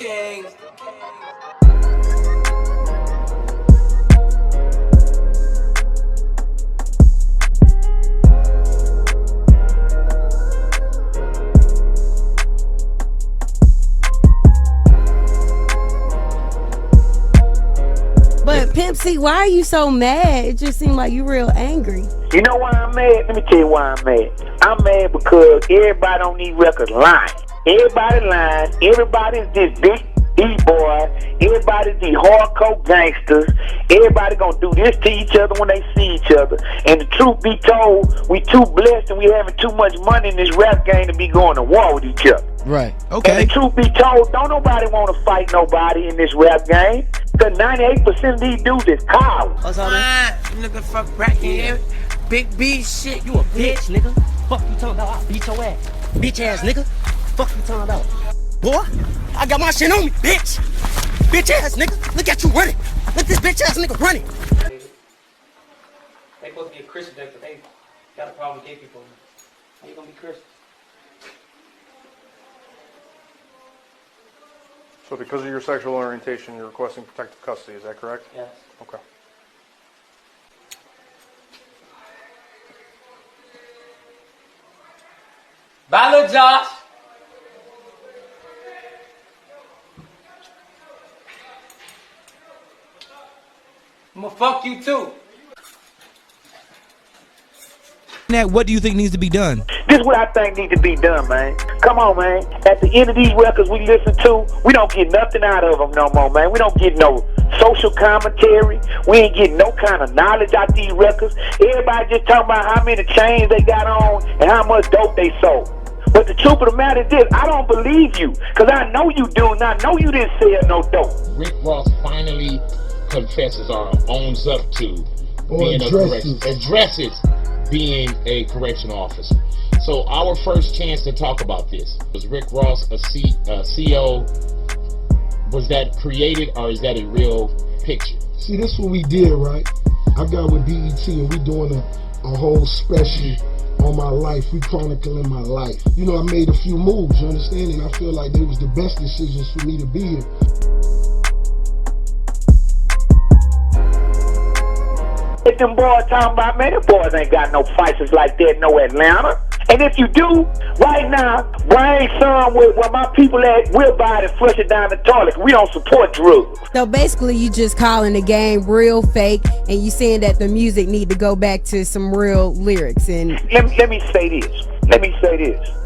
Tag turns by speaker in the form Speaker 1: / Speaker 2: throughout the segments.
Speaker 1: But Pimp C, why are you so mad? It just seemed like you real angry.
Speaker 2: You know why I'm mad? Let me tell you why I'm mad. I'm mad because everybody on these records lying. Everybody lying. Everybody's this big D-boy. Everybody's these hardcore gangsters. Everybody gonna do this to each other when they see each other. And the truth be told, we too blessed and we having too much money in this rap game to be going to war with each other.
Speaker 3: Right. Okay.
Speaker 2: And the truth be told, don't nobody want to fight nobody in this rap game. Cause 98% of these dudes is cowards.
Speaker 4: What's up, man? Nigga, fuck bracket here. Big B shit. You a bitch, nigga. Fuck you talking about? I'll beat your ass. Bitch ass nigga. Fuck you talking about? Boy, I got my shit on me, bitch. Bitch ass nigga. Look at you running. Look at this bitch ass nigga running. They supposed to be a Christian because they got a problem with gay people. How you gonna be Christian?
Speaker 5: So because of your sexual orientation, you're requesting protective custody, is that correct?
Speaker 4: Yes.
Speaker 5: Okay.
Speaker 4: Bye, little Josh. I'm gonna fuck you too.
Speaker 3: Now, what do you think needs to be done?
Speaker 2: This is what I think needs to be done, man. Come on, man. At the end of these records we listen to, we don't get nothing out of them no more, man. We don't get no social commentary. We ain't getting no kind of knowledge out these records. Everybody just talking about how many chains they got on and how much dope they sold. But the truth of the matter is this, I don't believe you, because I know you do, and I know you didn't sell no dope.
Speaker 6: Rick Ross finally confesses or owns up to being addresses being a correctional officer. So our first chance to talk about this, was Rick Ross a CO? Was that created or is that a real picture?
Speaker 7: See, this is what we did, right? I got with BET and we doing a whole special on my life. We chronicling my life. You know, I made a few moves, you understand? And I feel like they was the best decisions for me to be here.
Speaker 2: If them boys talking about, man, them boys ain't got no fighters like that, no Atlanta. And if you do, right now, bring some where my people at, we'll buy it and flush it down the toilet. We don't support drugs.
Speaker 1: So basically you just calling the game real fake and you saying that the music need to go back to some real lyrics. And
Speaker 2: let me say this.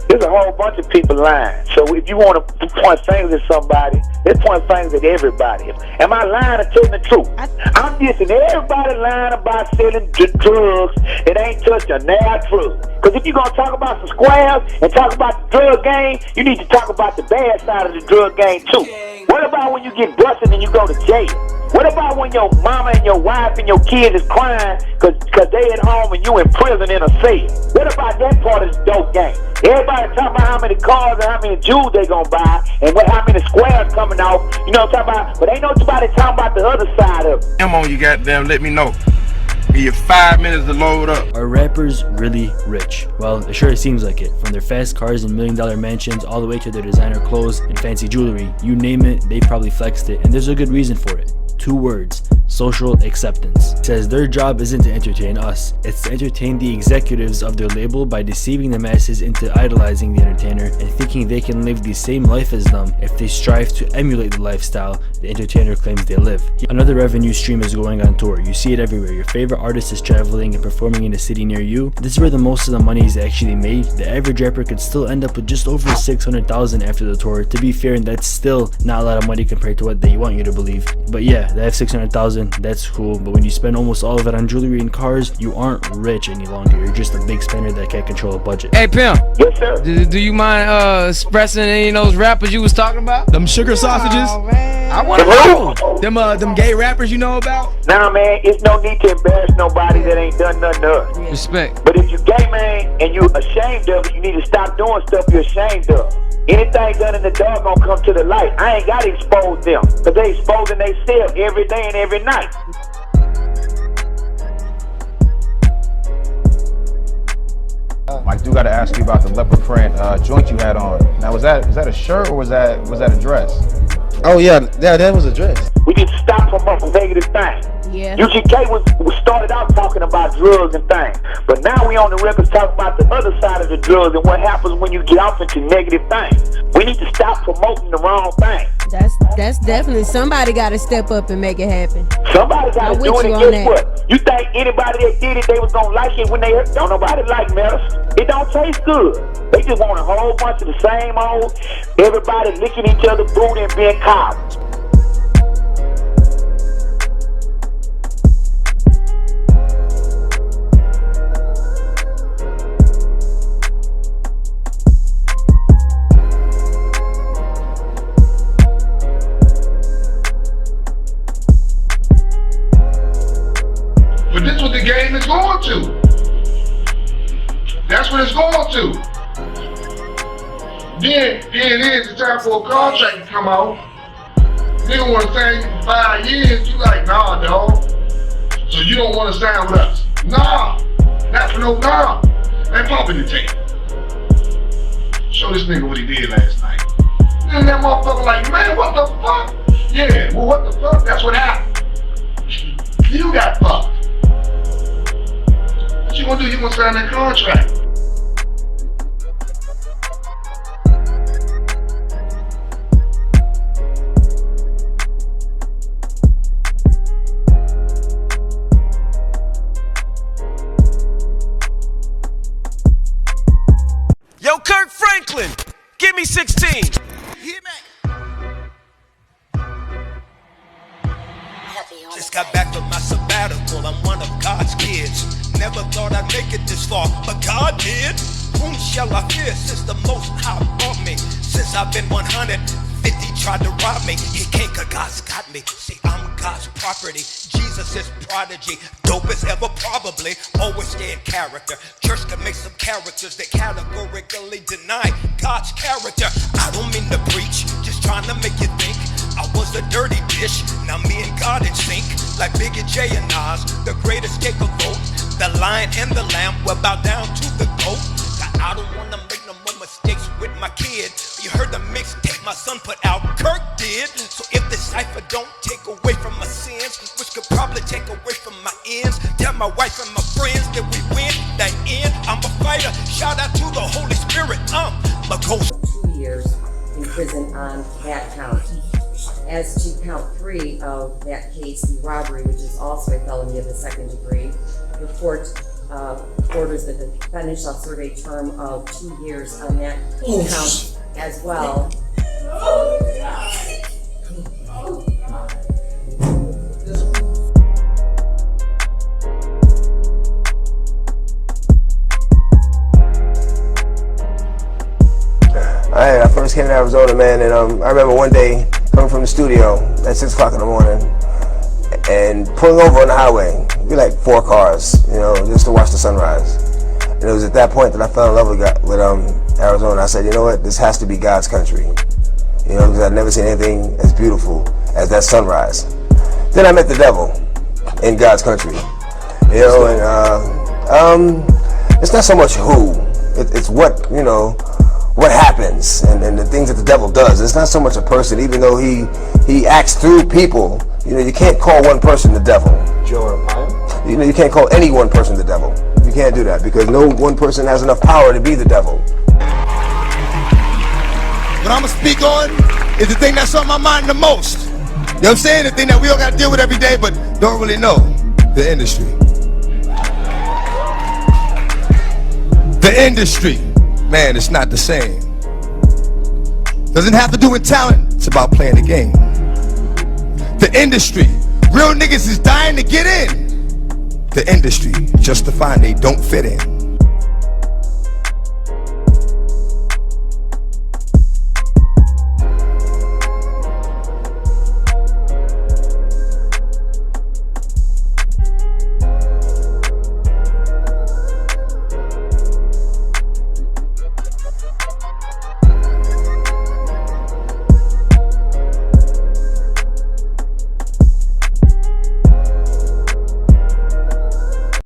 Speaker 2: There's a whole bunch of people lying. So if you want to point fingers at somebody, let's point fingers at everybody. Am I lying or telling the truth? I'm dissing everybody lying about selling drugs that ain't touched a nail drug. Because if you're going to talk about some squares and talk about the drug game, you need to talk about the bad side of the drug game too. What about when you get busted and you go to jail? What about when your mama and your wife and your kids is crying because they at home and you in prison in a cell? What about that part of the dope game? Everybody talking about how many cars and how many jewels they gonna buy and how many squares coming off. You know what I'm talking about? But ain't nobody talking about the other side of it.
Speaker 8: Come on, you goddamn, let me know. Give you 5 minutes to load up.
Speaker 9: Are rappers really rich? Well, it sure seems like it. From their fast cars and $1 million mansions all the way to their designer clothes and fancy jewelry, you name it, they probably flexed it, and there's a good reason for it. 2 words: social acceptance. It says their job isn't to entertain us, it's to entertain the executives of their label by deceiving the masses into idolizing the entertainer and thinking they can live the same life as them if they strive to emulate the lifestyle the entertainer claims they live. Another revenue stream is going on tour. You see it everywhere. Your favorite artist is traveling and performing in a city near you. This is where the most of the money is actually made. The average rapper could still end up with just over $600,000 after the tour. To be fair, that's still not a lot of money compared to what they want you to believe. But yeah, they have $600,000, that's cool, but when you spend almost all of it on jewelry and cars, you aren't rich any longer. You're just a big spender that can't control a budget.
Speaker 3: Hey Pimp.
Speaker 2: Yes, sir.
Speaker 3: Do you mind expressing any of those rappers you was talking about? Them sugar sausages?
Speaker 4: Oh, man.
Speaker 3: I want to know. Them gay rappers you know about?
Speaker 2: Nah, man, it's no need to embarrass nobody that ain't done nothing to us.
Speaker 3: Respect.
Speaker 2: But if you gay, man, and you ashamed of it, you need to stop doing stuff you're ashamed of. Anything done in the dark gonna come to the light. I ain't gotta expose them, because they exposing themselves every day and every night.
Speaker 10: I do gotta ask you about the leopard print joint you had on. Now, was that a shirt or was that a dress? Oh yeah, that was addressed.
Speaker 2: We need to stop promoting negative things.
Speaker 1: Yeah.
Speaker 2: UGK was started out talking about drugs and things, but now we on the record talking about the other side of the drugs and what happens when you get off into negative things. We need to stop promoting the wrong thing.
Speaker 1: That's definitely, somebody got to step up and make it happen.
Speaker 2: Somebody got to do it, and guess what? You think anybody that did it, they was gonna like it when they heard? Don't nobody like medicine. It don't taste good. They just want a whole bunch of the same old, everybody licking each other's booty and being cowards.
Speaker 7: But this is what the game is going to. That's what it's going to. Then it is the time for a contract to come out. Nigga want to sign you for 5 years. You like, nah, dog. So you don't want to sign with us? Nah. Not for no nah. Man, pump in the tape. Show this nigga what he did last night. And that motherfucker like, man, what the fuck? Yeah, well, what the fuck? That's what happened. You got fucked. What you gonna do? You gonna sign that contract?
Speaker 4: Yo, Kirk Franklin, give me 16.
Speaker 11: Just got back from my sabbatical, I'm one of God's kids. Never thought I'd make it this far, but God did. Whom shall I fear since the Most High brought me? Since I've been 150 tried to rob me. He can't, 'cause God's got me. See, I'm God's property. Jesus is prodigy. Dope as ever probably. Always stay in character. Church can make some characters that categorically deny God's character. I don't mean to preach, just trying to make you think. I was a dirty dish, now me and God in sync. Like Biggie J and Nas, the great escape of vote. The lion and the lamb will bow down to the goat. I don't wanna make no more mistakes with my kid. You heard the mixtape my son put out, Kirk did. So if this cipher don't take away from my sins, which could probably take away from my ends, tell my wife and my friends that we win, that end. I'm a fighter, shout out to the Holy Spirit, my ghost.
Speaker 12: 2 years in prison on that count. As to count 3 of that case, the robbery, which is also a felony of the 2nd degree, the court orders that the defendant shall serve a term of 2 years on that count as well.
Speaker 13: I first came to Arizona, man, and I remember one day coming from the studio at 6 o'clock in the morning and pulling over on the highway. We like 4 cars, you know, just to watch the sunrise. And it was at that point that I fell in love with Arizona. I said, you know what, this has to be God's country. You know, because I'd never seen anything as beautiful as that sunrise. Then I met the devil in God's country. You know, and it's not so much who, it's what, you know, what happens and the things that the devil does. It's not so much a person, even though he acts through people. You know, you can't call one person the devil. You know, you can't call any one person the devil. You can't do that because no one person has enough power to be the devil.
Speaker 14: What I'm gonna speak on is the thing that's on my mind the most. You know what I'm saying? The thing that we all gotta deal with every day but don't really know. The industry. The industry. Man, it's not the same. Doesn't have to do with talent, it's about playing the game. The industry. Real niggas is dying to get in. The industry, just to find they don't fit in.